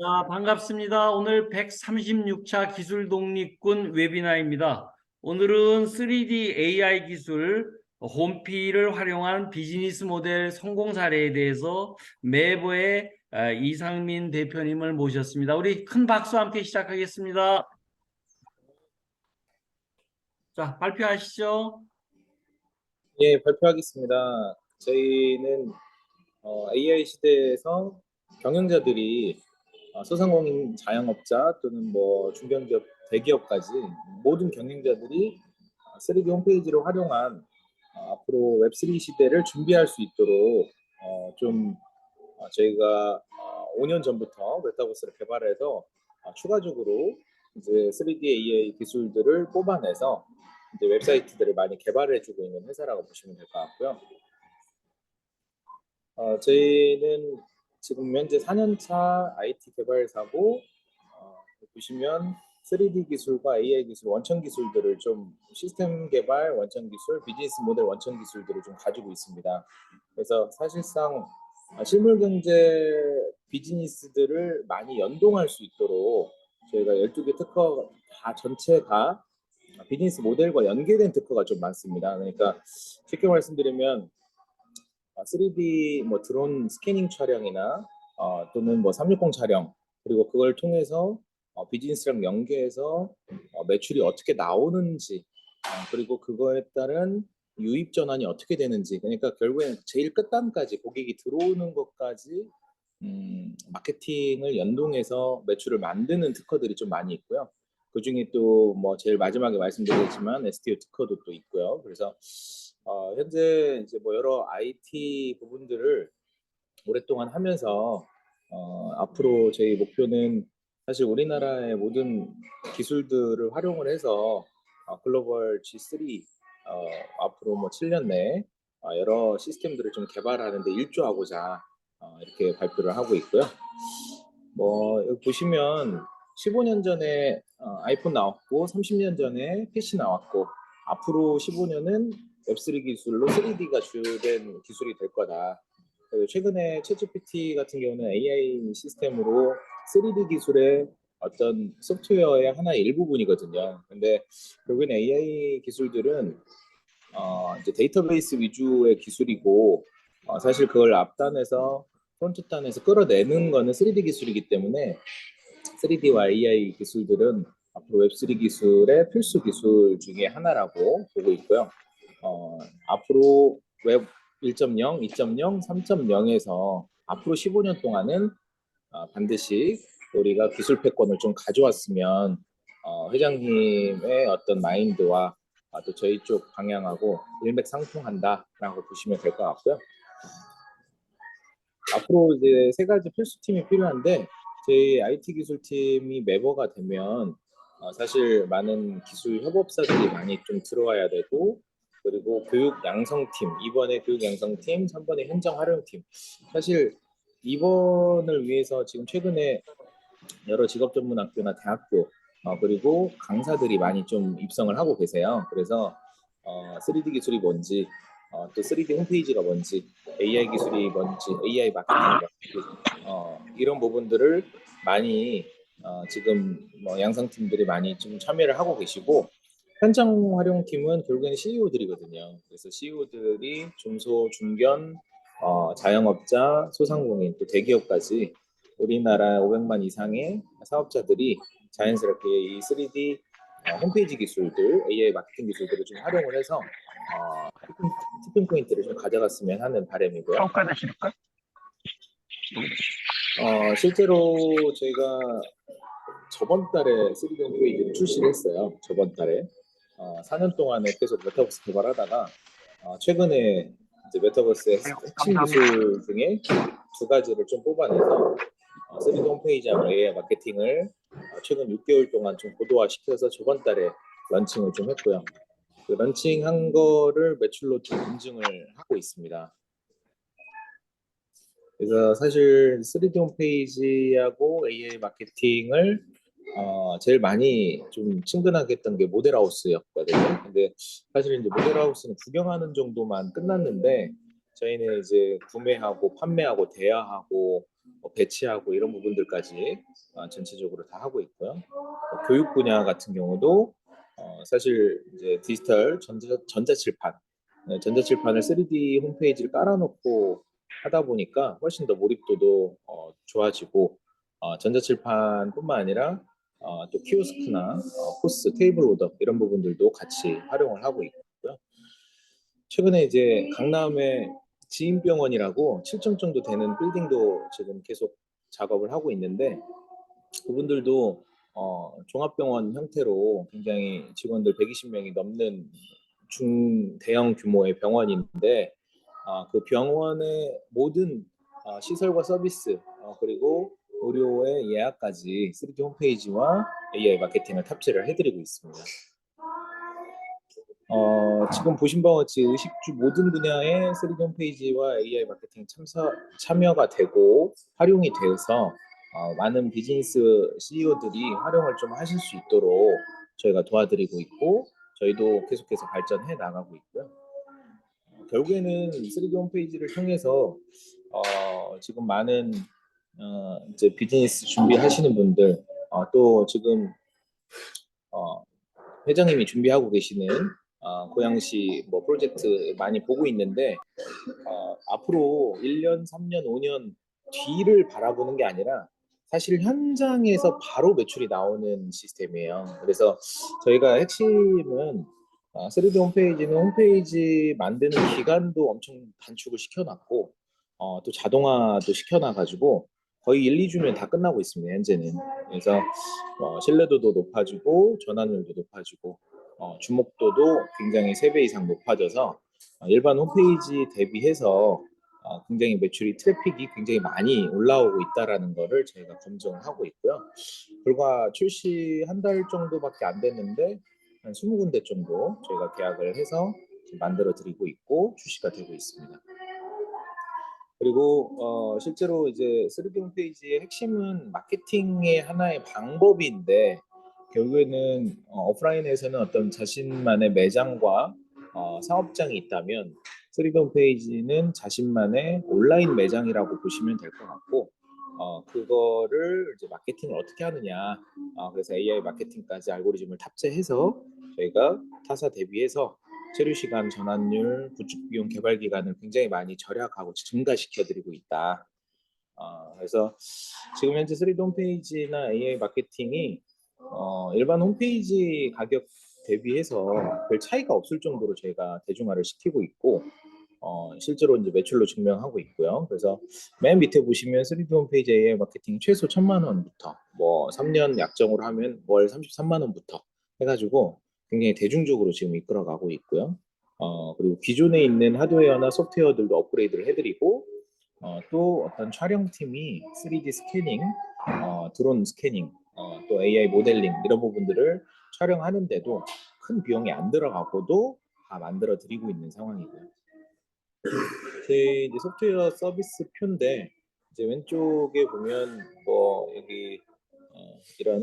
반갑습니다. 오늘 136차 기술 독립군 웨비나입니다. 오늘은 3D AI 기술 홈피를 활용한 비즈니스 모델 성공 사례에 대해서 매버의 이상민 대표님을 모셨습니다. 우리 큰 박수와 함께 시작하겠습니다. 자, 발표하시죠. 예, 발표하겠습니다. 저희는 AI 시대에서 경영자들이 소상공인 자영업자 또는 뭐 중견기업, 대기업까지 모든 경영자들이 3D 홈페이지를 활용한 앞으로 웹3 시대를 준비할 수 있도록 좀 저희가 5년 전부터 메타버스를 개발해서 추가적으로 이제 3D AI 기술들을 뽑아내서 이제 웹사이트들을 많이 개발해주고 있는 회사라고 보시면 될 것 같고요. 저희는 지금 현재 4년차 IT 개발사고 보시면 3D 기술과 AI 기술, 원천 기술들을 좀 시스템 개발 원천 기술, 비즈니스 모델 원천 기술들을 좀 가지고 있습니다. 그래서 사실상 실물 경제 비즈니스들을 많이 연동할 수 있도록 저희가 12개 특허 다 전체가 비즈니스 모델과 연계된 특허가 좀 많습니다. 그러니까 쉽게 말씀드리면 3D 뭐 드론 스캐닝 촬영이나 또는 뭐 360 촬영, 그리고 그걸 통해서 비즈니스랑 연계해서 매출이 어떻게 나오는지, 그리고 그거에 따른 유입 전환이 어떻게 되는지, 그러니까 결국엔 제일 끝단까지 고객이 들어오는 것까지 마케팅을 연동해서 매출을 만드는 특허들이 좀 많이 있고요. 그 중에 또 뭐 제일 마지막에 말씀드렸지만 STO 특허도 또 있고요. 그래서 현재 이제 뭐 여러 IT 부분들을 오랫동안 하면서 앞으로 저희 목표는 사실 우리나라의 모든 기술들을 활용을 해서 글로벌 G3 앞으로 뭐 7년 내에 여러 시스템들을 좀 개발하는데 일조하고자 이렇게 발표를 하고 있고요. 뭐 여기 보시면 15년 전에 아이폰 나왔고 30년 전에 PC 나왔고 앞으로 15년은 웹3 기술로 3D가 주된 기술이 될 거다. 최근에 챗GPT 같은 경우는 AI 시스템으로 3D 기술의 어떤 소프트웨어의 하나의 일부분이거든요. 근데 결국엔 AI 기술들은 이제 데이터베이스 위주의 기술이고 사실 그걸 앞단에서 프론트단에서 끌어내는 거는 3D 기술이기 때문에 3D와 AI 기술들은 앞으로 웹3 기술의 필수 기술 중에 하나라고 보고 있고요. 앞으로 웹 1.0, 2.0, 3.0에서 앞으로 15년 동안은 반드시 우리가 기술 패권을 좀 가져왔으면 회장님의 어떤 마인드와 또 저희 쪽 방향하고 일맥상통한다라고 보시면 될 것 같고요. 앞으로 이제 세 가지 필수팀이 필요한데 저희 IT 기술팀이 매버가 되면 사실 많은 기술 협업사들이 많이 좀 들어와야 되고, 그리고 교육 양성팀, 2번에 교육 양성팀, 3번에 현장 활용팀. 사실 2번을 위해서 지금 최근에 여러 직업 전문 학교나 대학교 그리고 강사들이 많이 좀 입성을 하고 계세요. 그래서 3D 기술이 뭔지, 또 3D 홈페이지가 뭔지, AI 기술이 뭔지, AI 마케팅이 뭔지, 이런 부분들을 많이 지금 뭐 양성팀들이 많이 좀 참여를 하고 계시고, 현장 활용팀은 결국에는 CEO들이거든요. 그래서 CEO들이 중소, 중견, 자영업자, 소상공인, 또 대기업까지 우리나라 500만 이상의 사업자들이 자연스럽게 이 3D 홈페이지 기술들, AI 마케팅 기술들을 좀 활용을 해서 티핑 포인트를 좀 가져갔으면 하는 바람이고요. 평가되실까? 실제로 저희가 저번 달에 3D 홈페이지를 출시를 했어요. 저번 달에 4년 동안에 계속 메타버스 개발하다가 최근에 이제 메타버스의 핵심 기술 중에 두 가지를 좀 뽑아내서 3D 홈페이지하고 AI 마케팅을 최근 6개월 동안 좀 고도화시켜서 저번 달에 런칭을 좀 했고요. 그 런칭한 거를 매출로 좀 인증을 하고 있습니다. 그래서 사실 3D 홈페이지하고 AI 마케팅을 제일 많이 좀 친근하게 했던 게 모델하우스였거든요. 근데 사실 이제 모델하우스는 구경하는 정도만 끝났는데 저희는 이제 구매하고 판매하고 대여하고 뭐 배치하고 이런 부분들까지 전체적으로 다 하고 있고요. 교육 분야 같은 경우도 사실 이제 디지털 전자칠판, 전자칠판을 3D 홈페이지를 깔아놓고 하다 보니까 훨씬 더 몰입도도 좋아지고 전자칠판뿐만 아니라 또 키오스크나 포스, 테이블 오더 이런 부분들도 같이 활용을 하고 있고요. 최근에 이제 강남에 지인병원이라고 7층 정도 되는 빌딩도 지금 계속 작업을 하고 있는데 그분들도 종합병원 형태로 굉장히 직원들 120명이 넘는 중대형 규모의 병원인데 그 병원의 모든 시설과 서비스 그리고 의료의 예약까지 3D 홈페이지와 AI 마케팅을 탑재를 해드리고 있습니다. 지금 보신 바와 같이 의식주 모든 분야의 3D 홈페이지와 AI 마케팅 참여가 되고 활용이 되어서 많은 비즈니스 CEO들이 활용을 좀 하실 수 있도록 저희가 도와드리고 있고 저희도 계속해서 발전해 나가고 있고요. 결국에는 3D 홈페이지를 통해서 지금 많은 이제 비즈니스 준비하시는 분들 또 지금 회장님이 준비하고 계시는 고양시 뭐 프로젝트 많이 보고 있는데 앞으로 1년, 3년, 5년 뒤를 바라보는 게 아니라 사실 현장에서 바로 매출이 나오는 시스템이에요. 그래서 저희가 핵심은 3D 홈페이지는 홈페이지 만드는 기간도 엄청 단축을 시켜놨고 또 자동화도 시켜놔가지고 거의 1, 2주면 다 끝나고 있습니다. 현재는. 그래서 신뢰도도 높아지고 전환율도 높아지고 주목도도 굉장히 3배 이상 높아져서 일반 홈페이지 대비해서 굉장히 매출이 트래픽이 굉장히 많이 올라오고 있다라는 거를 저희가 검증을 하고 있고요. 불과 출시 한 달 정도밖에 안 됐는데 한 20군데 정도 저희가 계약을 해서 만들어 드리고 있고 출시가 되고 있습니다. 그리고 실제로 이제 3D 홈페이지의 핵심은 마케팅의 하나의 방법인데 결국에는 오프라인에서는 어떤 자신만의 매장과 사업장이 있다면 3D 홈페이지는 자신만의 온라인 매장이라고 보시면 될 것 같고 그거를 이제 마케팅을 어떻게 하느냐 그래서 AI 마케팅까지 알고리즘을 탑재해서 저희가 타사 대비해서 체류 시간, 전환율, 구축 비용, 개발 기간을 굉장히 많이 절약하고 증가시켜 드리고 있다. 그래서 지금 현재 3D 홈페이지나 AI 마케팅이 일반 홈페이지 가격 대비해서 별 차이가 없을 정도로 저희가 대중화를 시키고 있고 실제로 이제 매출로 증명하고 있고요. 그래서 맨 밑에 보시면 3D 홈페이지 AI 마케팅 최소 1,000만 원부터 뭐 3년 약정으로 하면 월 33만 원부터 해가지고 굉장히 대중적으로 지금 이끌어가고 있고요. 그리고 기존에 있는 하드웨어나 소프트웨어들도 업그레이드를 해드리고 또 어떤 촬영팀이 3D 스캐닝, 드론 스캐닝, 또 AI 모델링 이런 부분들을 촬영하는데도 큰 비용이 안 들어가고도 다 만들어 드리고 있는 상황이고요. 제 이제 소프트웨어 서비스 표인데 이제 왼쪽에 보면 뭐 여기 이런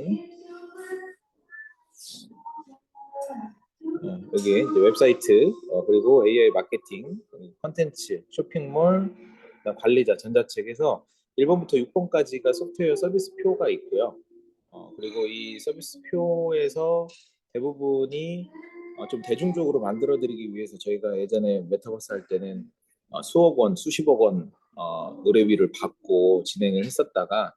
여기 이제 웹사이트 그리고 AI 마케팅, 컨텐츠, 쇼핑몰, 관리자, 전자책에서 1번부터 6번까지가 소프트웨어 서비스 표가 있고요. 그리고 이 서비스 표에서 대부분이 좀 대중적으로 만들어드리기 위해서 저희가 예전에 메타버스 할 때는 수억 원, 수십억 원 의뢰비를 받고 진행을 했었다가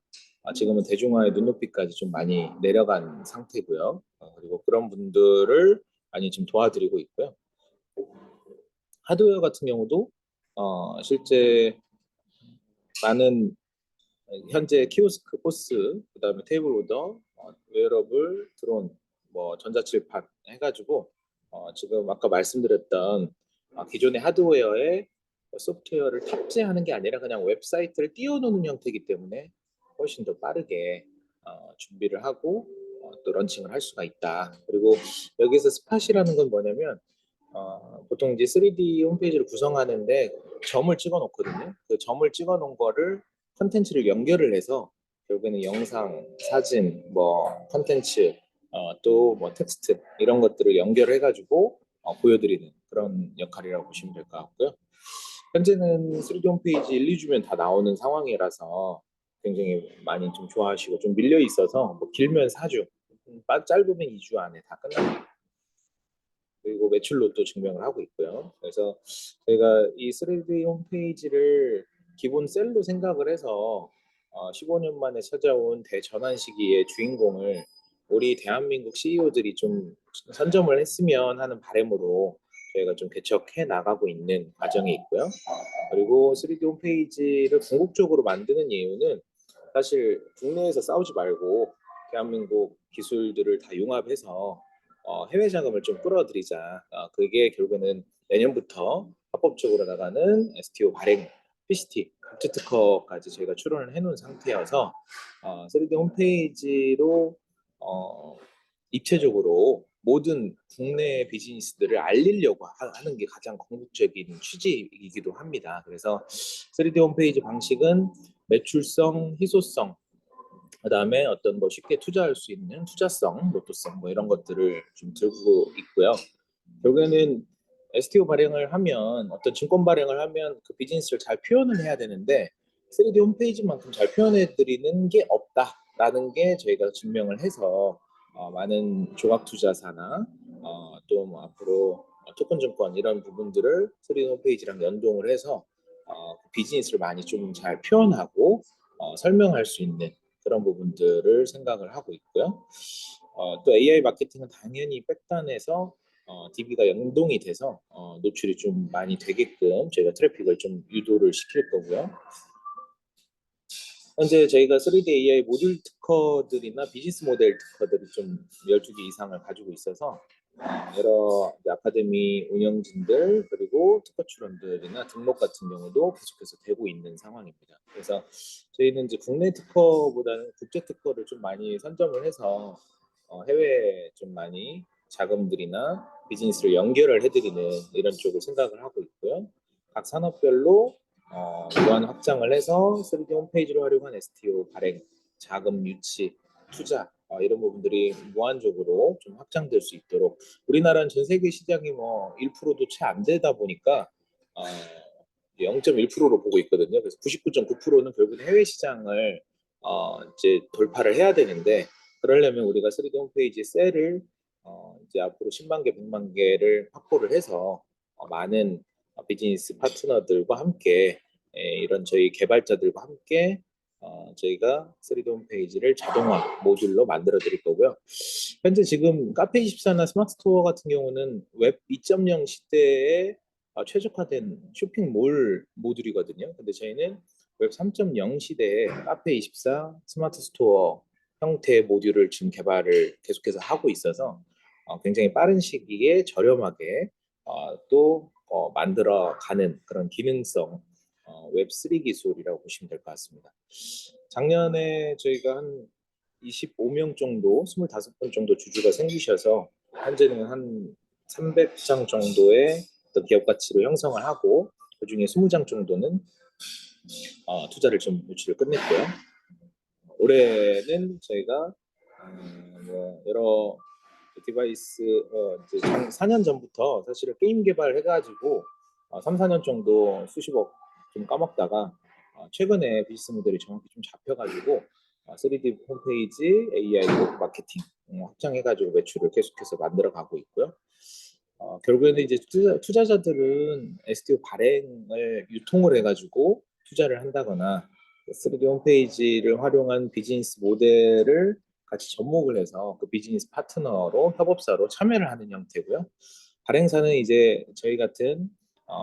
지금은 대중화의 눈높이까지 좀 많이 내려간 상태고요. 그리고 그런 분들을 많이 지금 도와드리고 있고요. 하드웨어 같은 경우도 실제 많은 현재 키오스크, 포스, 그다음에 테이블 오더, 웨어러블, 드론, 뭐 전자칠판 해가지고 지금 아까 말씀드렸던 기존의 하드웨어에 소프트웨어를 탑재하는 게 아니라 그냥 웹사이트를 띄워놓는 형태이기 때문에 훨씬 더 빠르게 준비를 하고 또 런칭을 할 수가 있다. 그리고 여기서 스팟이라는 건 뭐냐면 보통 이제 3D 홈페이지를 구성하는데 점을 찍어 놓거든요. 그 점을 찍어 놓은 거를 컨텐츠를 연결을 해서 결국에는 영상, 사진, 뭐 컨텐츠, 또 뭐 텍스트 이런 것들을 연결해 가지고 보여드리는 그런 역할이라고 보시면 될 것 같고요. 현재는 3D 홈페이지 1, 2주면 다 나오는 상황이라서 굉장히 많이 좀 좋아하시고 좀 밀려 있어서 뭐 길면 4주, 짧으면 2주 안에 다 끝납니다. 그리고 매출로 또 증명을 하고 있고요. 그래서 저희가 이 3D 홈페이지를 기본 셀로 생각을 해서 15년 만에 찾아온 대전환 시기의 주인공을 우리 대한민국 CEO들이 좀 선점을 했으면 하는 바람으로 저희가 좀 개척해 나가고 있는 과정이 있고요. 그리고 3D 홈페이지를 궁극적으로 만드는 이유는 사실 국내에서 싸우지 말고 대한민국 기술들을 다 융합해서 해외 자금을 좀 끌어들이자. 그게 결국에는 내년부터 합법적으로 나가는 STO 발행 PCT 국제 특허까지 저희가 출원을 해놓은 상태여서 3D 홈페이지로 입체적으로 모든 국내 비즈니스들을 알리려고 하는 게 가장 궁극적인 취지이기도 합니다. 그래서 3D 홈페이지 방식은 매출성, 희소성, 그다음에 어떤 뭐 쉽게 투자할 수 있는 투자성, 로또성 뭐 이런 것들을 좀 들고 있고요. 결국에는 STO 발행을 하면 어떤 증권 발행을 하면 그 비즈니스를 잘 표현을 해야 되는데 3D 홈페이지만큼 잘 표현해 드리는 게 없다라는 게 저희가 증명을 해서 많은 조각 투자사나 또뭐 앞으로 토큰 증권 이런 부분들을 3D 홈페이지랑 연동을 해서 비즈니스를 많이 좀 잘 표현하고 설명할 수 있는 그런 부분들을 생각을 하고 있고요. 또 AI 마케팅은 당연히 백단에서 DB가 연동이 돼서 노출이 좀 많이 되게끔 저희가 트래픽을 좀 유도를 시킬 거고요. 현재 저희가 3D AI 모듈 특허들이나 비즈니스 모델 특허들이 좀 12개 이상을 가지고 있어서 여러 아카데미 운영진들 그리고 특허 출원들이나 등록 같은 경우도 계속해서 되고 있는 상황입니다. 그래서 저희는 이제 국내 특허보다는 국제 특허를 좀 많이 선점을 해서 해외에 좀 많이 자금들이나 비즈니스를 연결을 해드리는 이런 쪽을 생각을 하고 있고요. 각 산업별로 무한 확장을 해서 3D 홈페이지를 활용한 STO 발행, 자금 유치, 투자 이런 부분들이 무한적으로 좀 확장될 수 있도록 우리나라는 전 세계 시장이 뭐 1%도 채 안 되다 보니까 0.1%로 보고 있거든요. 그래서 99.9%는 결국 해외 시장을 이제 돌파를 해야 되는데 그러려면 우리가 3D 홈페이지 셀을 이제 앞으로 10만 개, 100만 개를 확보를 해서 많은 비즈니스 파트너들과 함께 이런 저희 개발자들과 함께 저희가 3D 홈페이지를 자동화 모듈로 만들어 드릴 거고요. 현재 지금 카페24나 스마트 스토어 같은 경우는 웹 2.0 시대에 최적화된 쇼핑몰 모듈이거든요. 근데 저희는 웹 3.0 시대에 카페24 스마트 스토어 형태의 모듈을 지금 개발을 계속해서 하고 있어서 굉장히 빠른 시기에 저렴하게 또 만들어 가는 그런 기능성 웹3 기술이라고 보시면 될 것 같습니다. 작년에 저희가 한 25명 정도, 25분 정도 주주가 생기셔서 현재는 한 300장 정도의 어떤 기업 가치로 형성을 하고 그중에 20장 정도는 투자를 좀 유치를 끝냈고요. 올해는 저희가 뭐 여러 디바이스 이제 4년 전부터 사실은 게임 개발을 해가지고 3, 4년 정도 수십억 좀 까먹다가 최근에 비즈니스 모델이 정확히 좀 잡혀가지고 3D 홈페이지 AI 마케팅 확장해가지고 매출을 계속해서 만들어가고 있고요. 결국에는 이제 투자자들은 STO 발행을 유통을 해가지고 투자를 한다거나 3D 홈페이지를 활용한 비즈니스 모델을 같이 접목을 해서 그 비즈니스 파트너로 협업사로 참여를 하는 형태고요. 발행사는 이제 저희 같은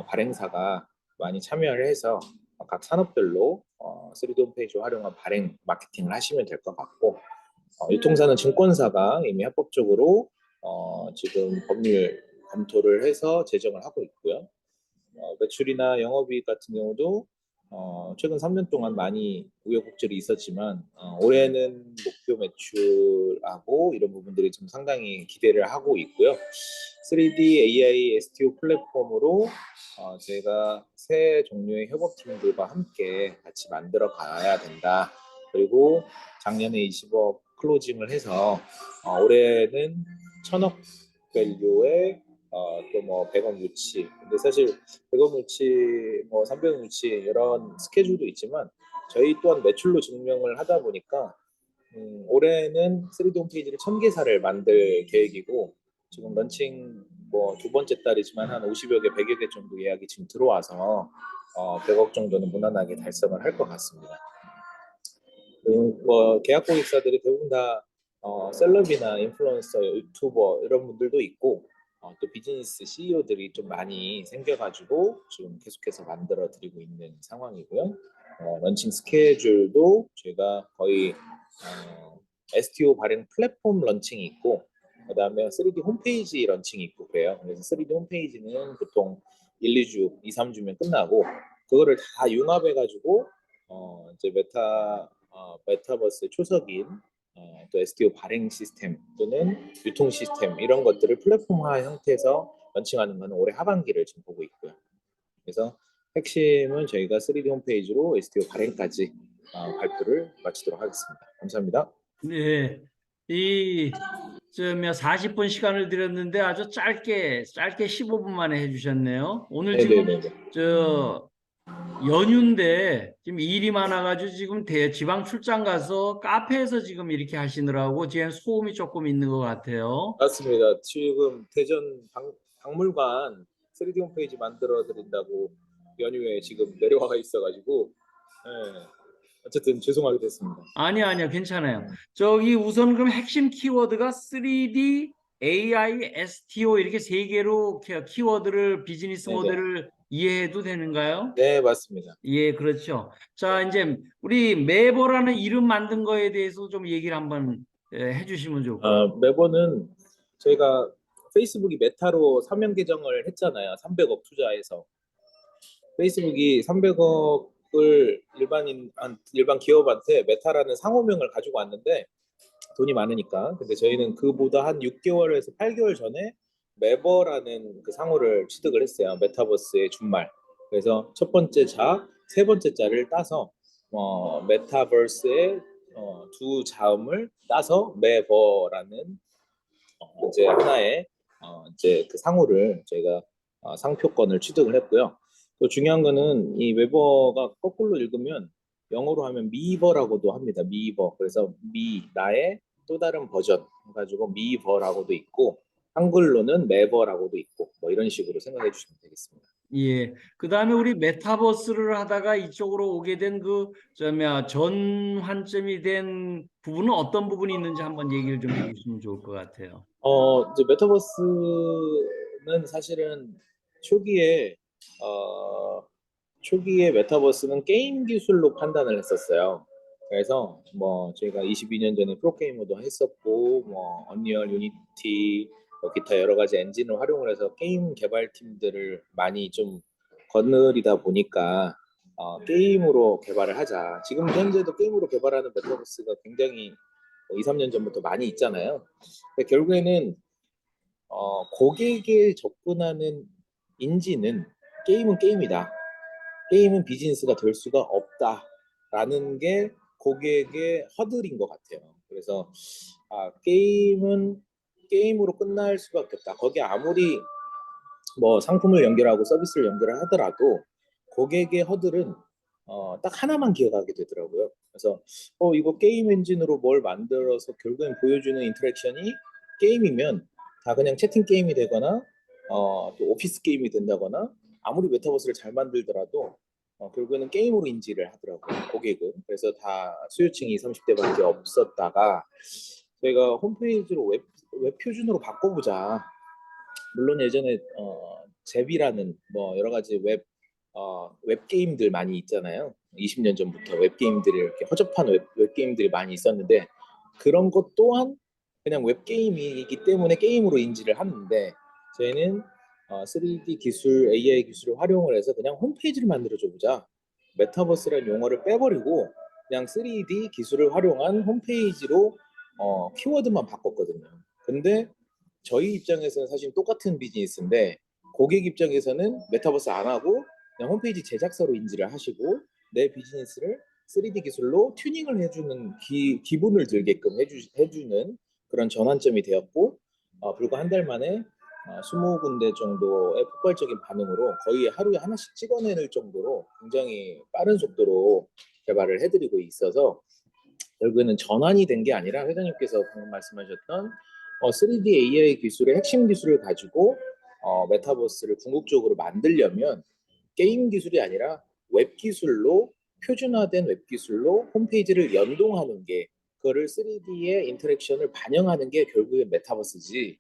발행사가 많이 참여를 해서 각 산업별로 3D 홈페이지 활용한 발행 마케팅을 하시면 될 것 같고 유통사는 증권사가 이미 합법적으로 지금 법률 검토를 해서 제정을 하고 있고요. 매출이나 영업이익 같은 경우도 최근 3년 동안 많이 우여곡절이 있었지만 올해는 목표 매출하고 이런 부분들이 좀 상당히 기대를 하고 있고요. 3D AI STO 플랫폼으로 저희가 새 종류의 협업팀들과 함께 같이 만들어 가야 된다. 그리고 작년에 20억 클로징을 해서 올해는 1,000억 밸류의 또 뭐 100억 유치. 근데 사실 100억 유치, 뭐 300억 유치 이런 스케줄도 있지만 저희 또한 매출로 증명을 하다 보니까 올해는 3D 홈페이지를 1000개사를 만들 계획이고 지금 런칭 뭐 두 번째 달이지만 한 50여 개, 100여 개 정도 예약이 지금 들어와서 100억 정도는 무난하게 달성을 할 것 같습니다. 뭐 계약 고객사들이 대부분 다 셀럽이나 인플루언서, 유튜버 이런 분들도 있고 또 비즈니스 CEO들이 좀 많이 생겨가지고 지금 계속해서 만들어 드리고 있는 상황이고요. 런칭 스케줄도 저희가 거의 STO 발행 플랫폼 런칭이 있고 그다음에 3D 홈페이지 런칭이 있고 그래요. 그래서 3D 홈페이지는 보통 1, 2주, 2, 3주면 끝나고 그거를 다 융합해가지고 이제 메타버스의 초석인 또 STO 발행 시스템 또는 유통 시스템 이런 것들을 플랫폼화 형태에서 런칭하는 것은 올해 하반기를 지금 보고 있고요. 그래서 핵심은 저희가 3D 홈페이지로 STO 발행까지 발표를 마치도록 하겠습니다. 감사합니다. 네. 저 40분 시간을 드렸는데 아주 짧게 15분 만에 해주셨네요. 오늘 지금 네네네. 저 연휴인데 지금 일이 많아가지고 지금 지방 출장 가서 카페에서 지금 이렇게 하시느라고 지금 소음이 조금 있는 것 같아요. 맞습니다. 지금 대전 박물관 3D 홈페이지 만들어 드린다고 연휴에 지금 내려와 있어가지고 네, 어쨌든 죄송하게 됐습니다. 아니요, 괜찮아요. 저기 우선 그럼 핵심 키워드가 3D, AI, STO 이렇게 세 개로 키워드를 비즈니스 네네. 모델을 이해해도 되는가요? 네, 맞습니다. 예, 그렇죠. 자, 이제 우리 매버라는 이름 만든 거에 대해서 좀 얘기를 한번 해주시면 좋을 것 같아요. 매버는 저희가 페이스북이 메타로 사명 개정을 했잖아요. 300억 투자해서. 페이스북이 300억을 일반 기업한테 메타라는 상호명을 가지고 왔는데 돈이 많으니까. 근데 저희는 그보다 한 6개월에서 8개월 전에 매버라는 그 상호를 취득을 했어요. 메타버스의 준말. 그래서 첫 번째 자, 세 번째 자를 따서 메타버스의 두 자음을 따서 매버라는 이제 하나의 이제 그 상호를 저희가 상표권을 취득을 했고요. 또 중요한 거는 이 웨버가 거꾸로 읽으면 영어로 하면 미버라고도 합니다. 미버. 그래서 나의 또 다른 버전 해가지고 미버라고도 있고 한글로는 매버라고도 있고 뭐 이런 식으로 생각해 주시면 되겠습니다. 예. 그 다음에 우리 메타버스를 하다가 이쪽으로 오게 된 전환점이 된 부분은 어떤 부분이 있는지 한번 얘기를 좀 해주시면 좋을 것 같아요. 이제 메타버스는 사실은 초기에 어, 초기에 메타버스는 게임 기술로 판단을 했었어요. 그래서 뭐 저희가 22년 전에 프로게이머도 했었고 뭐 언리얼 유니티 뭐 기타 여러 가지 엔진을 활용을 해서 게임 개발팀들을 많이 좀 거느리다 보니까 게임으로 개발을 하자. 지금 현재도 게임으로 개발하는 메타버스가 굉장히 2, 3년 전부터 많이 있잖아요. 근데 결국에는 고객에 접근하는 인지는 게임은 게임이다. 게임은 비즈니스가 될 수가 없다라는 게 고객의 허들인 것 같아요. 그래서 게임은 게임으로 끝날 수밖에 없다. 거기에 아무리 뭐 상품을 연결하고 서비스를 연결을 하더라도 고객의 허들은 딱 하나만 기억하게 되더라고요. 그래서 이거 게임 엔진으로 뭘 만들어서 결국엔 보여주는 인터랙션이 게임이면 다 그냥 채팅 게임이 되거나 또 오피스 게임이 된다거나 아무리 메타버스를 잘 만들더라도 결국에는 게임으로 인지를 하더라고요, 고객은. 그래서 다 수요층이 20, 30대밖에 없었다가 저희가 홈페이지로 웹 표준으로 바꿔보자. 물론 예전에 잽이라는 뭐 여러 가지 웹 게임들 많이 있잖아요. 20년 전부터 웹 게임들이 이렇게 허접한 웹 게임들이 많이 있었는데 그런 것 또한 그냥 웹 게임이기 때문에 게임으로 인지를 하는데 저희는 3D 기술, AI 기술을 활용을 해서 그냥 홈페이지를 만들어줘 보자. 메타버스라는 용어를 빼버리고 그냥 3D 기술을 활용한 홈페이지로 키워드만 바꿨거든요. 근데 저희 입장에서는 사실 똑같은 비즈니스인데 고객 입장에서는 메타버스 안 하고 그냥 홈페이지 제작사로 인지를 하시고 내 비즈니스를 3D 기술로 튜닝을 해주는 기분을 들게끔 해주는 그런 전환점이 되었고 불과 한 달 만에 20군데 정도의 폭발적인 반응으로 거의 하루에 하나씩 찍어내는 정도로 굉장히 빠른 속도로 개발을 해드리고 있어서 결국에는 전환이 된 게 아니라 회장님께서 방금 말씀하셨던 3D AI 기술의 핵심 기술을 가지고 메타버스를 궁극적으로 만들려면 게임 기술이 아니라 웹 기술로 표준화된 웹 기술로 홈페이지를 연동하는 게 그거를 3D의 인터랙션을 반영하는 게 결국엔 메타버스지.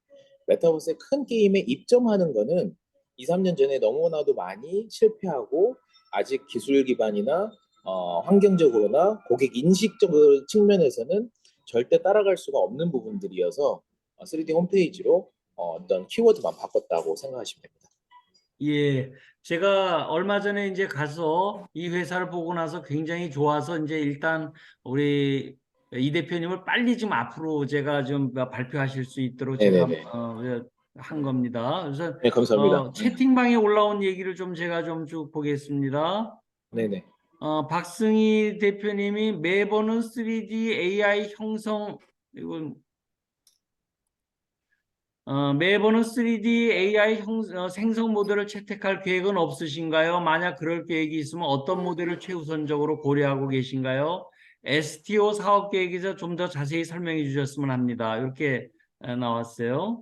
메타버스의 큰 게임에 입점하는 거는 2, 3년 전에 너무나도 많이 실패하고 아직 기술 기반이나 환경적으로나 고객 인식적 측면에서는 절대 따라갈 수가 없는 부분들이어서 3D 홈페이지로 어떤 키워드만 바꿨다고 생각하시면 됩니다. 예, 제가 얼마 전에 이제 가서 이 회사를 보고 나서 굉장히 좋아서 이제 일단 우리 이 대표님을 빨리 좀 앞으로 제가 좀 발표하실 수 있도록 제가 네네네. 한 겁니다. 그래서 네, 감사합니다. 채팅방에 올라온 얘기를 좀 제가 좀 쭉 보겠습니다. 네네. 박승희 대표님이 매번은 3D AI 형성 이건 매번은 3D AI 생성 모델을 채택할 계획은 없으신가요? 만약 그럴 계획이 있으면 어떤 모델을 최우선적으로 고려하고 계신가요? STO 사업 계획에서 좀 더 자세히 설명해 주셨으면 합니다. 이렇게 나왔어요.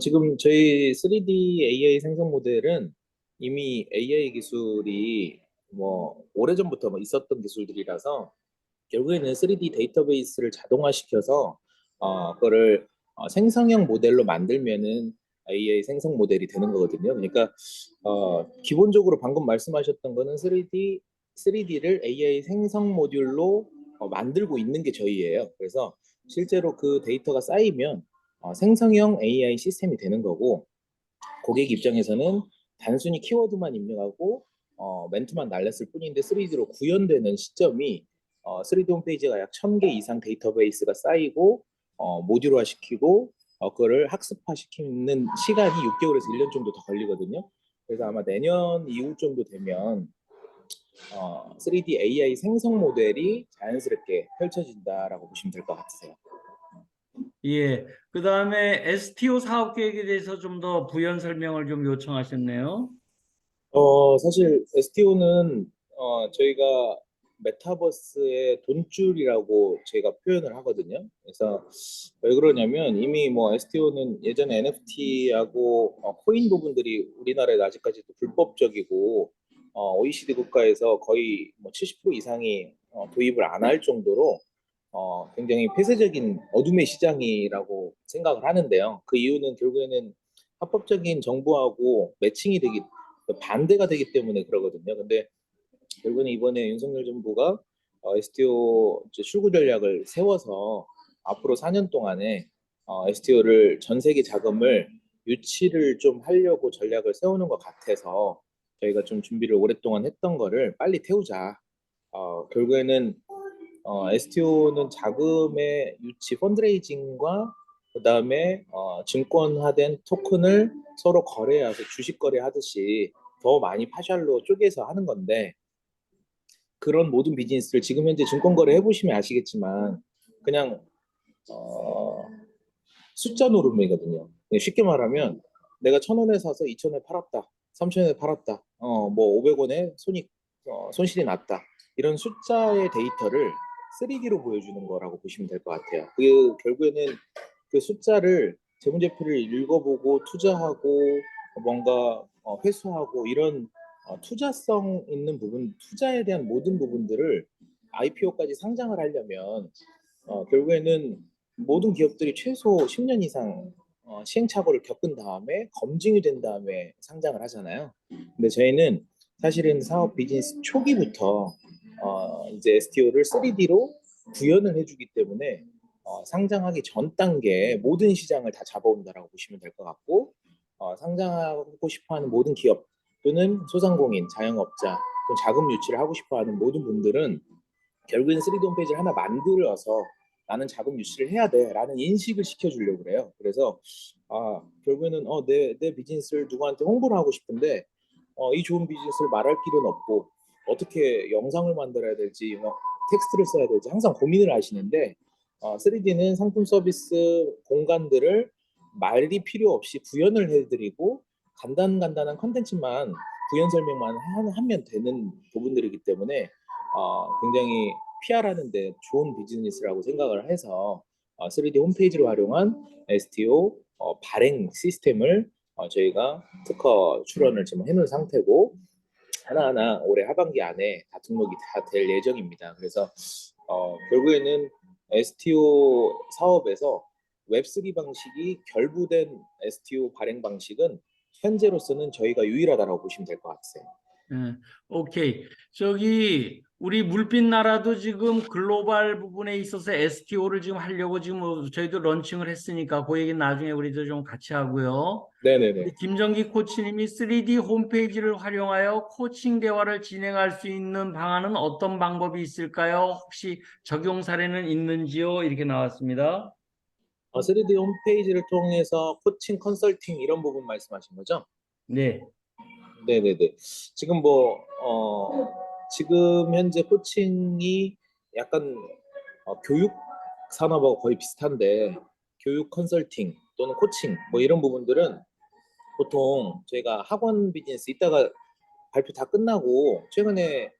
지금 저희 3D AI 생성 모델은 이미 AI 기술이 뭐 오래전부터 뭐 있었던 기술들이라서 결국에는 3D 데이터베이스를 자동화시켜서 그거를 생성형 모델로 만들면은 AI 생성 모델이 되는 거거든요. 그러니까 기본적으로 방금 말씀하셨던 거는 3D를 AI 생성 모듈로 만들고 있는 게 저희예요. 그래서 실제로 그 데이터가 쌓이면 생성형 AI 시스템이 되는 거고 고객 입장에서는 단순히 키워드만 입력하고 멘트만 날렸을 뿐인데 3D로 구현되는 시점이 3D 홈페이지가 약 1000개 이상 데이터베이스가 쌓이고 모듈화 시키고 그거를 학습화 시키는 시간이 6개월에서 1년 정도 더 걸리거든요. 그래서 아마 내년 이후 정도 되면 3D AI 생성 모델이 자연스럽게 펼쳐진다라고 보시면 될 것 같으세요. 예. 그 다음에 STO 사업 계획에 대해서 좀 더 부연 설명을 좀 요청하셨네요. 사실 STO는 저희가 메타버스의 돈줄이라고 저희가 표현을 하거든요. 그래서 왜 그러냐면 이미 뭐 STO는 예전에 NFT하고 코인 부분들이 우리나라에 아직까지도 불법적이고 OECD 국가에서 거의 뭐 70% 이상이 도입을 안 할 정도로 굉장히 폐쇄적인 어둠의 시장이라고 생각을 하는데요. 그 이유는 결국에는 합법적인 정보하고 매칭이 되기 반대가 되기 때문에 그러거든요. 근데 결국에는 이번에 윤석열 정부가 STO 출구 전략을 세워서 앞으로 4년 동안에 STO를 전 세계 자금을 유치를 좀 하려고 전략을 세우는 것 같아서 저희가 좀 준비를 오랫동안 했던 거를 빨리 태우자. 결국에는 STO는 자금의 유치 펀드레이징과 그다음에 증권화된 토큰을 서로 거래해서 주식 거래하듯이 더 많이 파샬로 쪼개서 하는 건데 그런 모든 비즈니스를 지금 현재 증권 거래 해보시면 아시겠지만 그냥 어, 숫자 노름이거든요. 쉽게 말하면 내가 1,000원에 사서 2,000원에 팔았다, 3,000원에 팔았다, 뭐 500원에 손실이 났다. 이런 숫자의 데이터를 3D로 보여주는 거라고 보시면 될 것 같아요. 그 결국에는 그 숫자를 재무제표를 읽어보고 투자하고 뭔가 회수하고 이런 투자성 있는 부분, 투자에 대한 모든 부분들을 IPO까지 상장을 하려면 결국에는 모든 기업들이 최소 10년 이상 시행착오를 겪은 다음에 검증이 된 다음에 상장을 하잖아요. 근데 저희는 사실은 사업 비즈니스 초기부터 이제 STO를 3D로 구현을 해주기 때문에 상장하기 전 단계에 모든 시장을 다 잡아온다라고 보시면 될 것 같고 상장하고 싶어하는 모든 기업 또는 소상공인, 자영업자, 또 자금 유치를 하고 싶어하는 모든 분들은 결국엔 3D 홈페이지를 하나 만들어서 나는 자금 유치를 해야 돼라는 인식을 시켜주려고 그래요. 그래서 결국에는 내 비즈니스를 누구한테 홍보를 하고 싶은데 이 좋은 비즈니스를 말할 길은 없고 어떻게 영상을 만들어야 될지 텍스트를 써야 될지 항상 고민을 하시는데 3D는 상품 서비스 공간들을 말이 필요 없이 구현을 해드리고 간단한 컨텐츠만 구현 설명만 하면 되는 부분들이기 때문에 굉장히 PR하는데 좋은 비즈니스라고 생각을 해서 3D 홈페이지를 활용한 STO 발행 시스템을 저희가 특허 출원을 지금 해놓은 상태고 하나하나 올해 하반기 안에 다 등록이 다 될 예정입니다. 그래서 결국에는 STO 사업에서 웹3 방식이 결부된 STO 발행 방식은 현재로서는 저희가 유일하다고 보시면 될 것 같아요. 오케이. 저기 우리 물빛 나라도 지금 글로벌 부분에 있어서 STO를 지금 하려고 지금 저희도 런칭을 했으니까 그 얘기 나중에 우리도 좀 같이 하고요. 네네네. 우리 김정기 코치님이 3D 홈페이지를 활용하여 코칭 대화를 진행할 수 있는 방안은 어떤 방법이 있을까요? 혹시 적용 사례는 있는지요? 이렇게 나왔습니다. 3D 홈페이지를 통해서 코칭 컨설팅 이런 부분 말씀하신 거죠? 네. 네네네. 지금 지금 현재 코칭이 약간 교육 산업하고 거의 비슷한데 교육 컨설팅 또는 코칭 뭐 이런 부분들은 보통 저희가 학원 비즈니스 이따가 발표 다 끝나고 최근에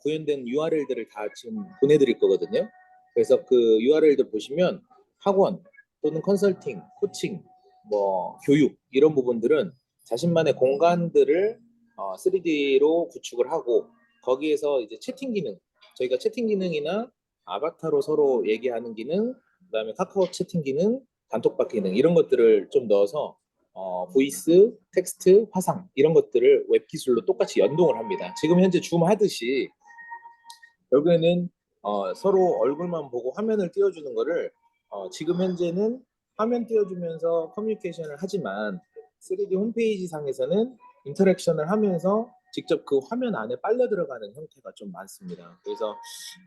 구현된 URL들을 다 지금 보내드릴 거거든요. 그래서 그 URL들 보시면 학원 또는 컨설팅, 코칭, 뭐 교육 이런 부분들은 자신만의 공간들을 3D로 구축을 하고 거기에서 이제 채팅 기능, 저희가 채팅 기능이나 아바타로 서로 얘기하는 기능, 그다음에 카카오 채팅 기능, 단톡방 기능 이런 것들을 좀 넣어서 보이스, 텍스트, 화상 이런 것들을 웹 기술로 똑같이 연동을 합니다. 지금 현재 줌 하듯이 결국에는 서로 얼굴만 보고 화면을 띄워주는 거를 지금 현재는 화면 띄워주면서 커뮤니케이션을 하지만 3D 홈페이지 상에서는 인터랙션을 하면서 직접 그 화면 안에 빨려 들어가는 형태가 좀 많습니다. 그래서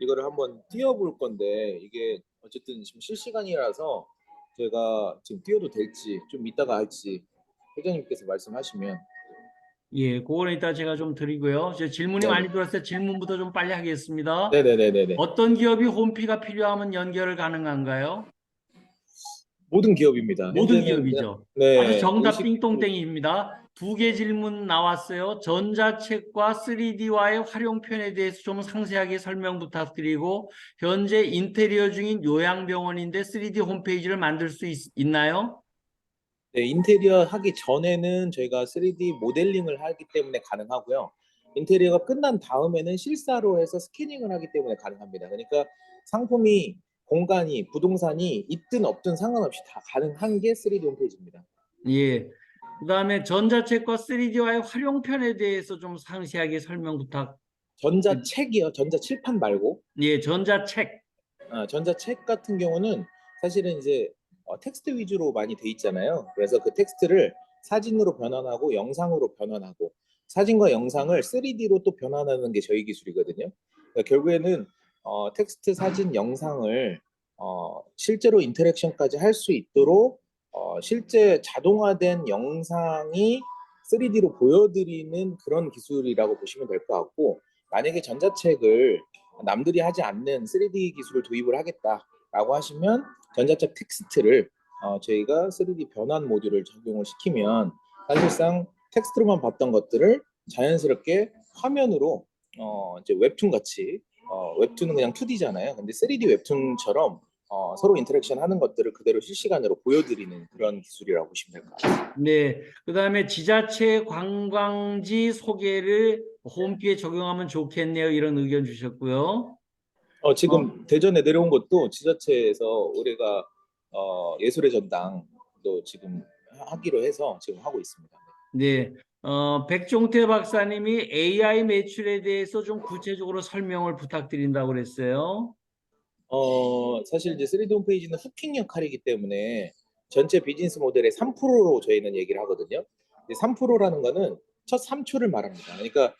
이거를 한번 띄워볼 건데 이게 어쨌든 지금 실시간이라서 제가 지금 띄워도 될지 좀 이따가 할지 회장님께서 말씀하시면. 예, 그거는 이따 제가 좀 드리고요. 제 질문이 네네. 많이 들어왔을 때 질문부터 좀 빨리 하겠습니다. 네네네네네. 어떤 기업이 홈피가 필요하면 연결을 가능한가요? 모든 기업입니다. 모든 현재는 기업이죠. 아주 네 정답 50. 띵동땡입니다. 두 개 질문 나왔어요. 전자책과 3D와의 활용편에 대해서 좀 상세하게 설명 부탁드리고 현재 인테리어 중인 요양병원인데 3D 홈페이지를 만들 수 있나요? 네, 인테리어 하기 전에는 저희가 3D 모델링을 하기 때문에 가능하고요. 인테리어가 끝난 다음에는 실사로 해서 스캐닝을 하기 때문에 가능합니다. 그러니까 상품이 공간이 부동산이 있든 없든 상관없이 다 가능한 게 3D 홈페이지입니다. 예. 그다음에 전자책과 3D와의 활용편에 대해서 좀 상세하게 설명 부탁. 전자책이요. 전자칠판 말고. 예, 전자책. 전자책 같은 경우는 사실은 이제 텍스트 위주로 많이 돼 있잖아요. 그래서 그 텍스트를 사진으로 변환하고 영상으로 변환하고 사진과 영상을 3D로 또 변환하는 게 저희 기술이거든요. 그러니까 결국에는 텍스트, 사진, 영상을 실제로 인터랙션까지 할 수 있도록 실제 자동화된 영상이 3D로 보여드리는 그런 기술이라고 보시면 될 것 같고 만약에 전자책을 남들이 하지 않는 3D 기술을 도입을 하겠다라고 하시면 전자책 텍스트를 저희가 3D 변환 모듈을 적용을 시키면 사실상 텍스트로만 봤던 것들을 자연스럽게 화면으로 이제 웹툰 같이 웹툰은 그냥 2D잖아요. 근데 3D 웹툰처럼 서로 인터랙션 하는 것들을 그대로 실시간으로 보여드리는 그런 기술이라고 보시면 될 것 같아요. 네. 그다음에 지자체 관광지 소개를 홈피에 적용하면 좋겠네요. 이런 의견 주셨고요. 어, 지금 대전에 내려온 것도 지자체에서 우리가 예술의 전당도 지금 하기로 해서 지금 하고 있습니다. 네. 백종태 박사님이 AI 매출에 대해서 좀 구체적으로 설명을 부탁드린다고 그랬어요. 사실 이제 3D 홈페이지는 후킹 역할이기 때문에 전체 비즈니스 모델의 3%로 저희는 얘기를 하거든요. 3%라는 거는 첫 3초를 말합니다. 그러니까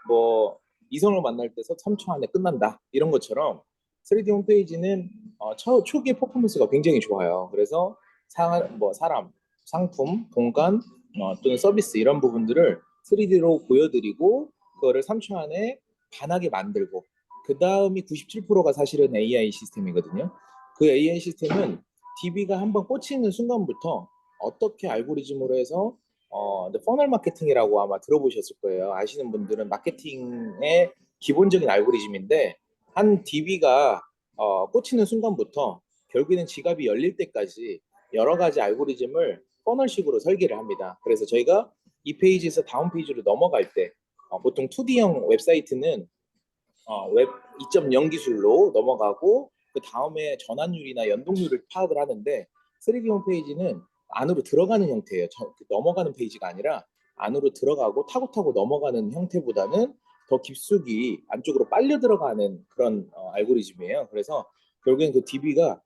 뭐 이성을 만날 때 3초 안에 끝난다 이런 것처럼 3D 홈페이지는 초기 퍼포먼스가 굉장히 좋아요. 그래서 사람, 상품, 공간 또는 서비스 이런 부분들을 3D로 보여드리고 그거를 3초 안에 반하게 만들고 그 다음이 97%가 사실은 AI 시스템이거든요. 그 AI 시스템은 DB가 한번 꽂히는 순간부터 어떻게 알고리즘으로 해서 근데 퍼널 마케팅이라고 아마 들어보셨을 거예요. 아시는 분들은 마케팅의 기본적인 알고리즘인데 한 DB가 꽂히는 순간부터 결국에는 지갑이 열릴 때까지 여러 가지 알고리즘을 퍼널식으로 설계를 합니다. 그래서 저희가 이 페이지에서 다음 페이지로 넘어갈 때 보통 2D형 웹사이트는 웹 2.0 기술로 넘어가고 그 다음에 전환율이나 연동률을 파악을 하는데 3D 홈페이지는 안으로 들어가는 형태예요. 넘어가는 페이지가 아니라 안으로 들어가고 타고 넘어가는 형태보다는 더 깊숙이 안쪽으로 빨려 들어가는 그런 알고리즘이에요. 그래서 결국엔 그 DB가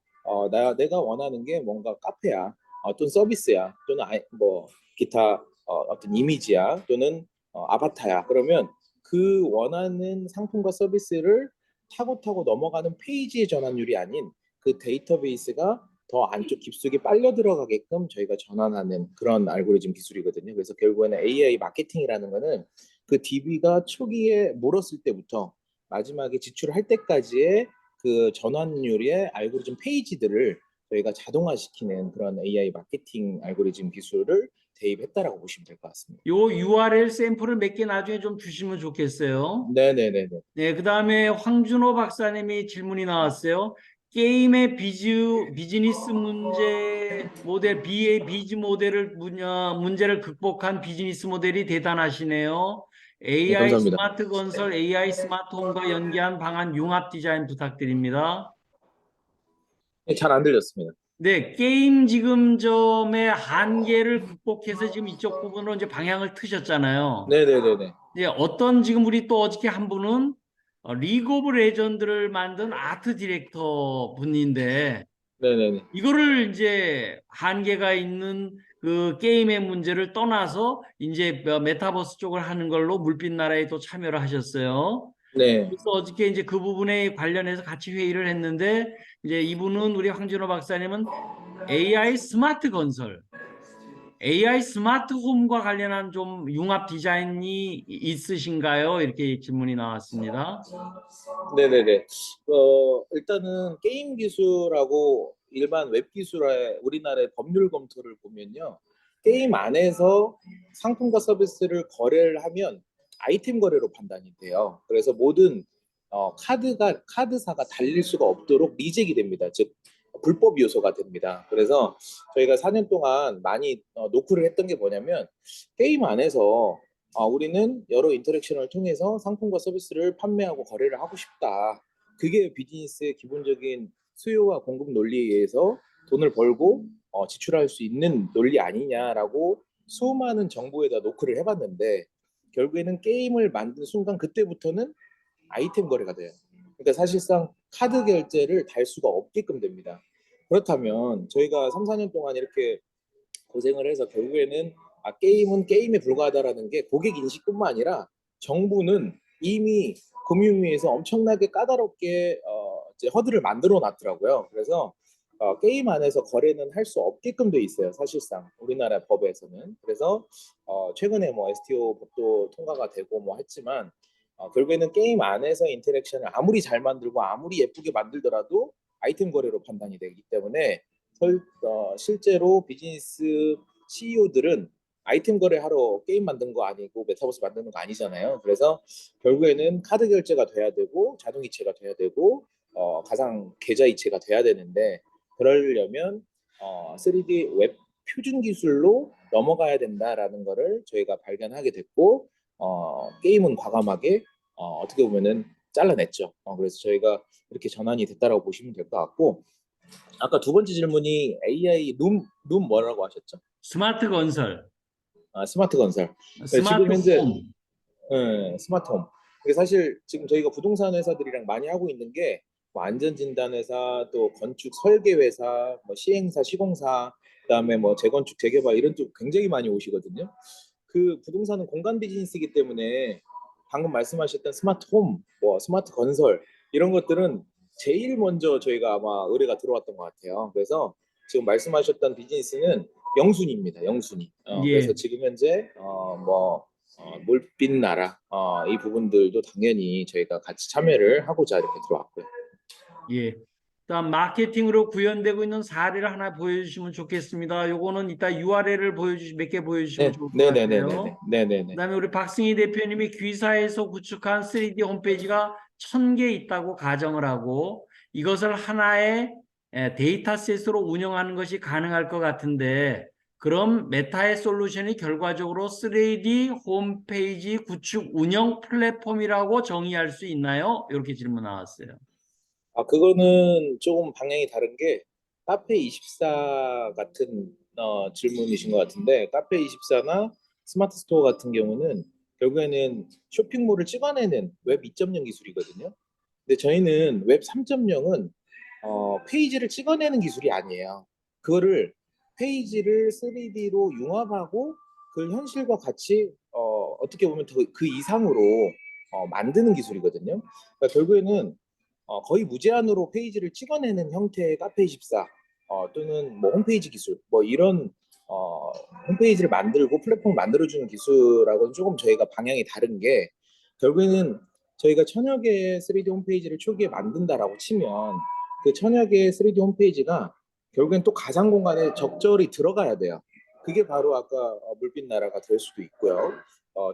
내가 원하는 게 뭔가 카페야, 또는 서비스야, 또는 뭐 기타 어떤 이미지야, 또는 아바타야. 그러면 그 원하는 상품과 서비스를 타고 넘어가는 페이지의 전환율이 아닌 그 데이터베이스가 더 안쪽 깊숙이 빨려 들어가게끔 저희가 전환하는 그런 알고리즘 기술이거든요. 그래서 결국에는 AI 마케팅이라는 거는 그 DB가 초기에 물었을 때부터 마지막에 지출할 때까지의 그 전환율의 알고리즘 페이지들을 저희가 자동화시키는 그런 AI 마케팅 알고리즘 기술을 대입했다라고 보시면 될 것 같습니다. 요 URL 샘플을 몇 개 나중에 좀 주시면 좋겠어요. 네네네네. 네, 그다음에 황준호 박사님이 질문이 나왔어요. 게임의 비즈니스 문제 모델, BA 비즈 모델을 문제를 극복한 비즈니스 모델이 대단하시네요. 네, AI 감사합니다. 스마트 건설, AI 스마트 홈과 연계한 방안 융합 디자인 부탁드립니다. 네, 잘 안 들렸습니다. 네, 게임 지금점의 한계를 극복해서 지금 이쪽 부분으로 이제 방향을 트셨잖아요. 네네네네. 예, 어떤 지금 우리 또 어저께 한 분은 리그 오브 레전드를 만든 아트 디렉터 분인데 네네네. 이거를 이제 한계가 있는 그 게임의 문제를 떠나서 이제 메타버스 쪽을 하는 걸로 물빛 나라에 또 참여를 하셨어요. 네. 그래서 어저께 이제 그 부분에 관련해서 같이 회의를 했는데 이제 이분은 우리 황진호 박사님은 AI 스마트 건설 AI 스마트 홈과 관련한 좀 융합 디자인이 있으신가요? 이렇게 질문이 나왔습니다. 네네네. 일단은 게임 기술하고 일반 웹 기술의 우리나라의 법률 검토를 보면요. 게임 안에서 상품과 서비스를 거래를 하면 아이템 거래로 판단이 돼요. 그래서 모든 카드사가 달릴 수가 없도록 리젝이 됩니다. 즉 불법 요소가 됩니다. 그래서 저희가 4년 동안 많이 노크를 했던 게 뭐냐면 게임 안에서 우리는 여러 인터랙션을 통해서 상품과 서비스를 판매하고 거래를 하고 싶다. 그게 비즈니스의 기본적인 수요와 공급 논리에 의해서 돈을 벌고 지출할 수 있는 논리 아니냐라고 수많은 정보에다 노크를 해봤는데 결국에는 게임을 만든 순간 그때부터는 아이템 거래가 돼요. 그러니까 사실상 카드 결제를 달 수가 없게끔 됩니다. 그렇다면 저희가 3, 4년 동안 이렇게 고생을 해서 결국에는 게임은 게임에 불과하다라는 게 고객 인식뿐만 아니라 정부는 이미 금융위에서 엄청나게 까다롭게 이제 허들을 만들어 놨더라고요. 그래서 게임 안에서 거래는 할 수 없게끔 돼 있어요. 사실상 우리나라 법에서는. 그래서 최근에 뭐 STO 법도 통과가 되고 뭐 했지만 결국에는 게임 안에서 인터랙션을 아무리 잘 만들고 아무리 예쁘게 만들더라도 아이템 거래로 판단이 되기 때문에 실제로 비즈니스 CEO들은 아이템 거래하러 게임 만든 거 아니고 메타버스 만드는 거 아니잖아요. 그래서 결국에는 카드 결제가 돼야 되고 자동 이체가 돼야 되고 가상 계좌 이체가 돼야 되는데 그러려면 3D 웹 표준 기술로 넘어가야 된다라는 거를 저희가 발견하게 됐고 게임은 과감하게 어떻게 보면은 잘라냈죠. 그래서 저희가 이렇게 전환이 됐다라고 보시면 될 것 같고 아까 두 번째 질문이 AI 룸 뭐라고 하셨죠? 스마트 건설, 스마트 건설. 네, 스마트 지금 현재 홈. 스마트홈. 이게 사실 지금 저희가 부동산 회사들이랑 많이 하고 있는 게뭐 안전진단회사, 또 건축 설계회사, 뭐 시행사, 시공사, 그다음에 뭐 재건축, 재개발 이런 쪽 굉장히 많이 오시거든요. 그 부동산은 공간 비즈니스이기 때문에 방금 말씀하셨던 스마트홈, 뭐 스마트 건설 이런 것들은 제일 먼저 저희가 아마 의뢰가 들어왔던 것 같아요. 그래서 지금 말씀하셨던 비즈니스는 영순위입니다. 영순위. 그래서 예, 지금 현재 물빛 나라 이 부분들도 당연히 저희가 같이 참여를 하고자 이렇게 들어왔고요. 예. 그다음 마케팅으로 구현되고 있는 사례를 하나 보여주시면 좋겠습니다. 요거는 이따 URL을 몇 개 보여주시면 네, 좋을 것 네네네네네. 같아요. 네네네. 그다음에 우리 박승희 대표님이 귀사에서 구축한 3D 홈페이지가 1000개 있다고 가정을 하고 이것을 하나의 데이터셋으로 운영하는 것이 가능할 것 같은데 그럼 메타의 솔루션이 결과적으로 3D 홈페이지 구축 운영 플랫폼이라고 정의할 수 있나요? 이렇게 질문 나왔어요. 그거는 조금 방향이 다른 게 카페24 같은 질문이신 것 같은데 카페24나 스마트 스토어 같은 경우는 결국에는 쇼핑몰을 찍어내는 웹 2.0 기술이거든요. 근데 저희는 웹 3.0은 페이지를 찍어내는 기술이 아니에요. 그거를 페이지를 3D로 융합하고 그 현실과 같이 어떻게 보면 더 그 이상으로 만드는 기술이거든요. 그러니까 결국에는 거의 무제한으로 페이지를 찍어내는 형태의 카페24 또는 뭐 홈페이지 기술 뭐 이런 어, 홈페이지를 만들고 플랫폼을 만들어주는 기술하고는 조금 저희가 방향이 다른 게 결국에는 저희가 천여 개의 3D 홈페이지를 초기에 만든다라고 치면 그 천여 개의 3D 홈페이지가 결국엔 또 가상 공간에 적절히 들어가야 돼요. 그게 바로 아까 물빛 나라가 될 수도 있고요.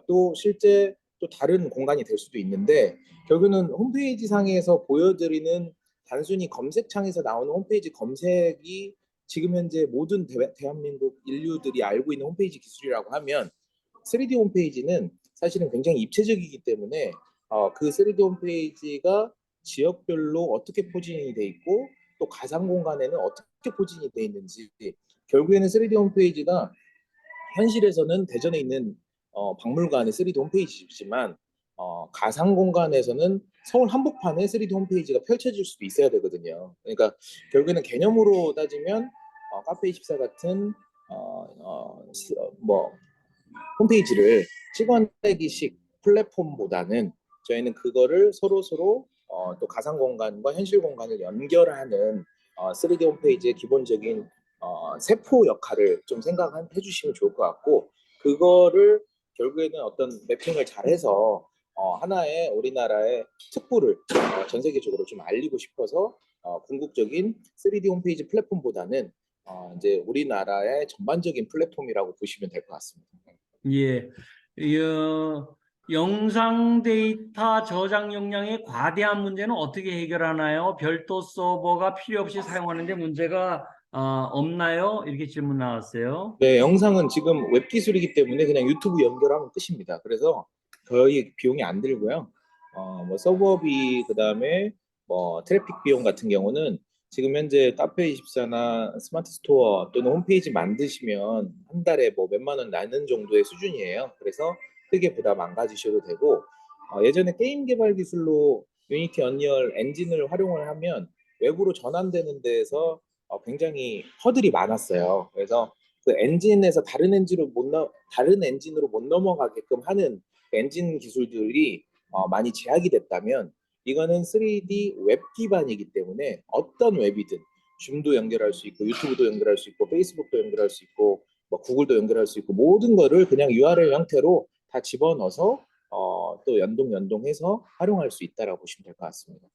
또 실제 또 다른 공간이 될 수도 있는데 결국에는 홈페이지 상에서 보여드리는 단순히 검색창에서 나오는 홈페이지 검색이 지금 현재 모든 대한민국 인류들이 알고 있는 홈페이지 기술이라고 하면 3D 홈페이지는 사실은 굉장히 입체적이기 때문에 그 3D 홈페이지가 지역별로 어떻게 포진이 돼 있고 또 가상 공간에는 어떻게 포진이 돼 있는지 결국에는 3D 홈페이지가 현실에서는 대전에 있는 박물관의 3D 홈페이지지만 가상 공간에서는 서울 한복판에 3D 홈페이지가 펼쳐질 수도 있어야 되거든요. 그러니까 결국에는 개념으로 따지면 카페24 같은 뭐 홈페이지를 찍어내기식 플랫폼보다는 저희는 그거를 서로 또 가상 공간과 현실 공간을 연결하는 3D 홈페이지의 기본적인 세포 역할을 좀 생각해 주시면 좋을 것 같고 그거를 결국에는 어떤 매핑을 잘해서 하나의 우리나라의 특구를 전 세계적으로 좀 알리고 싶어서 궁극적인 3D 홈페이지 플랫폼보다는 이제 우리나라의 전반적인 플랫폼이라고 보시면 될 것 같습니다. 예, 영상 데이터 저장 용량의 과대한 문제는 어떻게 해결하나요? 별도 서버가 필요 없이 사용하는데 문제가 없나요? 이렇게 질문 나왔어요. 네, 영상은 지금 웹 기술이기 때문에 그냥 유튜브 연결하면 끝입니다. 그래서 거의 비용이 안 들고요. 뭐 서버비 그다음에 뭐 트래픽 비용 같은 경우는 지금 현재 카페24나 스마트 스토어 또는 홈페이지 만드시면 한 달에 뭐 몇만 원 나는 정도의 수준이에요. 그래서 크게 부담 안 가지셔도 되고 예전에 게임 개발 기술로 유니티 언리얼 엔진을 활용을 하면 외부로 전환되는 데에서 굉장히 허들이 많았어요. 그래서 그 엔진에서 다른 엔진으로 못 넘어가게끔 하는 엔진 기술들이 많이 제약이 됐다면 이거는 3D 웹 기반이기 때문에 어떤 웹이든 줌도 연결할 수 있고 유튜브도 연결할 수 있고 페이스북도 연결할 수 있고 뭐 구글도 연결할 수 있고 모든 거를 그냥 URL 형태로 다 집어넣어서 또 연동해서 활용할 수 있다라고 보시면 될 것 같습니다.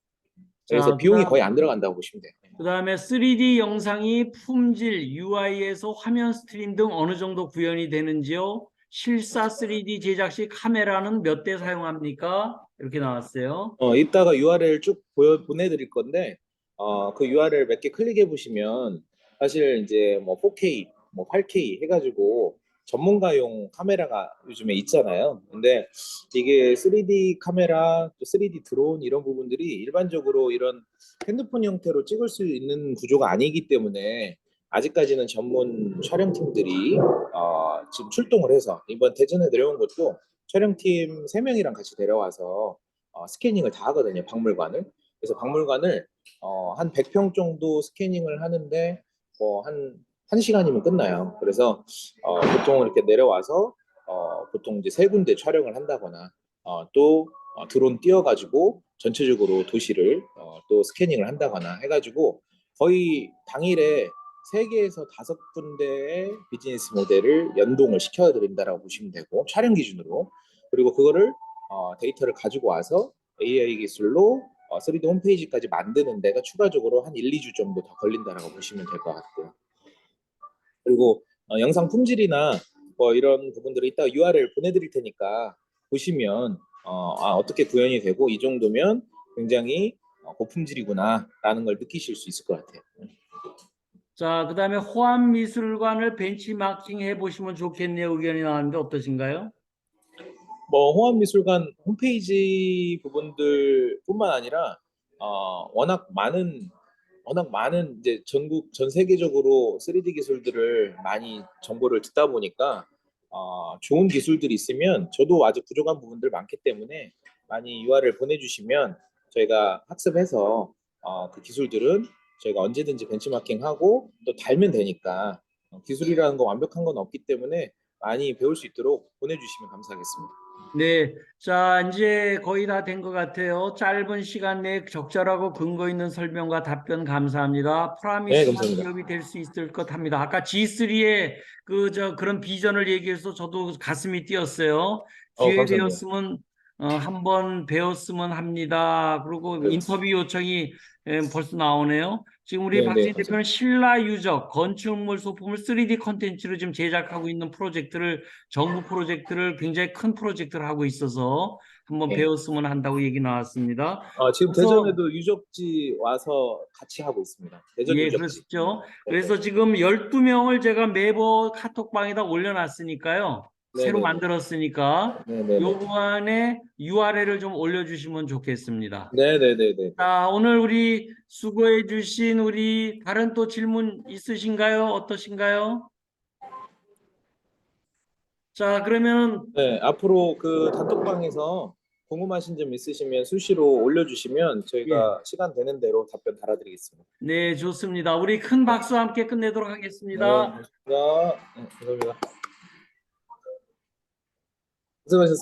그래서 자, 비용이 거의 안 들어간다고 보시면 돼요. 그다음에 3D 영상이 품질, UI에서 화면 스트림 등 어느 정도 구현이 되는지요? 실사 3D 제작 시 카메라는 몇 대 사용합니까? 이렇게 나왔어요. 이따가 URL 쭉 보내드릴 건데, 그 URL 몇 개 클릭해 보시면, 사실 이제 뭐 4K, 뭐 8K 해가지고 전문가용 카메라가 요즘에 있잖아요. 근데 이게 3D 카메라, 또 3D 드론 이런 부분들이 일반적으로 이런 핸드폰 형태로 찍을 수 있는 구조가 아니기 때문에 아직까지는 전문 촬영팀들이 지금 출동을 해서 이번 대전에 내려온 것도 촬영팀 3명이랑 같이 내려와서 스캐닝을 다 하거든요, 박물관을. 그래서 박물관을 한 100평 정도 스캐닝을 하는데 한 1시간이면 끝나요. 그래서 보통 이렇게 내려와서 보통 이제 세 군데 촬영을 한다거나 또 드론 띄워가지고 전체적으로 도시를 또 스캐닝을 한다거나 해가지고 거의 당일에 3개에서 5군데의 비즈니스 모델을 연동을 시켜드린다라고 보시면 되고 촬영 기준으로 그리고 그거를 데이터를 가지고 와서 AI 기술로 3D 홈페이지까지 만드는 데가 추가적으로 한 1-2주 정도 더 걸린다라고 보시면 될 것 같고요. 그리고 영상 품질이나 뭐 이런 부분들을 이따 URL 보내드릴 테니까 보시면 어떻게 구현이 되고 이 정도면 굉장히 고품질이구나라는 걸 느끼실 수 있을 것 같아요. 자, 그다음에 호암미술관을 벤치마킹 해보시면 좋겠네요. 의견이 나왔는데 어떠신가요? 뭐 호암미술관 홈페이지 부분들뿐만 아니라 워낙 많은 이제 전국 전 세계적으로 3D 기술들을 많이 정보를 듣다 보니까 좋은 기술들이 있으면 저도 아직 부족한 부분들 많기 때문에 많이 URL 보내주시면 저희가 학습해서 그 기술들은 저희가 언제든지 벤치마킹하고 또 달면 되니까 기술이라는 거 완벽한 건 없기 때문에 많이 배울 수 있도록 보내주시면 감사하겠습니다. 네, 자, 이제 거의 다 된 것 같아요. 짧은 시간 내에 적절하고 근거 있는 설명과 답변 감사합니다. 네, 프라미스한 감사합니다. 기업이 될 수 있을 것 합니다. 아까 G3의 그런 비전을 얘기해서 저도 가슴이 뛰었어요. 기회 감사합니다. 되었으면 한번 배웠으면 합니다. 그리고 네, 인터뷰 요청이 벌써 나오네요. 지금 우리 네, 네, 박진희 대표는 감사합니다. 신라 유적, 건축물 소품을 3D 컨텐츠로 지금 제작하고 있는 프로젝트를 정부 프로젝트를 굉장히 큰 프로젝트를 하고 있어서 한번 네. 배웠으면 한다고 얘기 나왔습니다. 지금 그래서 대전에도 유적지 와서 같이 하고 있습니다. 대전 예, 유적지. 그렇죠. 네, 네, 그래서 지금 12명을 제가 매번 카톡방에다 올려놨으니까요. 네, 새로 네, 네, 만들었으니까 네, 네, 네, 요거 안에 URL을 좀 올려주시면 좋겠습니다. 네, 네, 네, 네, 네. 자, 오늘 우리 수고해 주신 우리 다른 또 질문 있으신가요? 어떠신가요? 자, 그러면 네, 앞으로 그 단톡방에서 궁금하신 점 있으시면 수시로 올려주시면 예. 저희가 시간 되는 대로 답변 달아드리겠습니다. 네, 좋습니다. 우리 큰 네, 박수와 함께 끝내도록 네, 하겠습니다. 감사합니다. 네, 감사합니다. 수고하셨습니다.